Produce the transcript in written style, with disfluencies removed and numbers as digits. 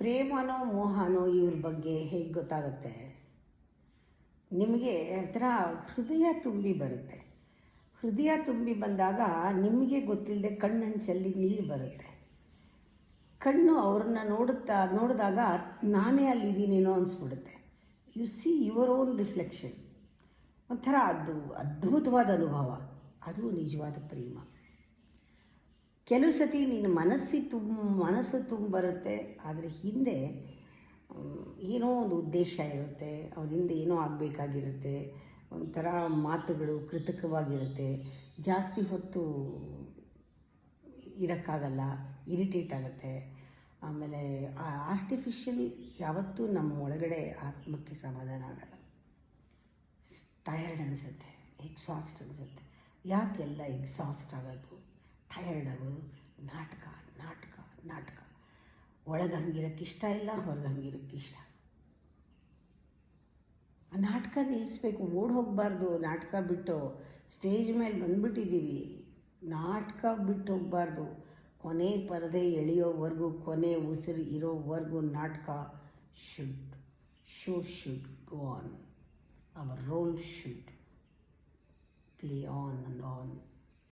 ಪ್ರೇಮನೋ ಮೋಹನೋ ಇವ್ರ ಬಗ್ಗೆ ಹೇಗೆ ಗೊತ್ತಾಗುತ್ತೆ? ನಿಮಗೆ ಒಂಥರ ಹೃದಯ ತುಂಬಿ ಬರುತ್ತೆ. ಹೃದಯ ತುಂಬಿ ಬಂದಾಗ ನಿಮಗೆ ಗೊತ್ತಿಲ್ಲದೆ ಕಣ್ಣಂಚಲ್ಲಿ ನೀರು ಬರುತ್ತೆ. ಕಣ್ಣು ಅವ್ರನ್ನ ನೋಡಿದಾಗ ನಾನೇ ಅಲ್ಲಿದ್ದೀನೇನೋ ಅನಿಸ್ಬಿಡುತ್ತೆ. You see your own reflection. ಒಂಥರ ಅದು ಅದ್ಭುತವಾದ ಅನುಭವ. ಅದು ನಿಜವಾದ ಪ್ರೇಮ. ಕೆಲವು ಸತಿ ನೀನು ಮನಸ್ಸು ತುಂಬ ಬರುತ್ತೆ, ಆದರೆ ಹಿಂದೆ ಏನೋ ಒಂದು ಉದ್ದೇಶ ಇರುತ್ತೆ. ಅವ್ರ ಹಿಂದೆ ಏನೋ ಆಗಬೇಕಾಗಿರುತ್ತೆ. ಒಂಥರ ಮಾತುಗಳು ಕೃತಕವಾಗಿರುತ್ತೆ. ಜಾಸ್ತಿ ಹೊತ್ತು ಇರೋಕ್ಕಾಗಲ್ಲ, ಇರಿಟೇಟ್ ಆಗುತ್ತೆ. ಆಮೇಲೆ ಆರ್ಟಿಫಿಷಿಯಲ್ ಯಾವತ್ತೂ ನಮ್ಮ ಒಳಗಡೆ ಆತ್ಮಕ್ಕೆ ಸಮಾಧಾನ ಆಗಲ್ಲ. ಟಯರ್ಡ್ ಅನಿಸುತ್ತೆ, ಎಕ್ಸಾಸ್ಟ್ ಅನಿಸುತ್ತೆ. ಯಾಕೆಲ್ಲ ಎಕ್ಸಾಸ್ಟ್ ಆಗೋದು, ಟಯರ್ಡ್ ಆಗೋದು? ನಾಟಕ ನಾಟಕ ನಾಟಕ. ಒಳಗೆ ಹಂಗಿರೋಕ್ಕೆ ಇಷ್ಟ ಇಲ್ಲ, ಹೊರಗೆ ಹಂಗಿರೋಕ್ಕೆ ಇಷ್ಟ. ಆ ನಾಟಕ ನಿಲ್ಲಿಸ್ಬೇಕು, ಓಡಿ ಹೋಗಬಾರ್ದು. ನಾಟಕ ಬಿಟ್ಟು ಸ್ಟೇಜ್ ಮೇಲೆ ಬಂದುಬಿಟ್ಟಿದ್ದೀವಿ, ನಾಟಕ ಬಿಟ್ಟು ಹೋಗಬಾರ್ದು. ಕೊನೆ ಪರದೆ ಎಳೆಯೋವರೆಗೂ, ಕೊನೆ ಉಸಿರು ಇರೋವರೆಗೂ ನಾಟಕ should go on. Hour roll should play on and on.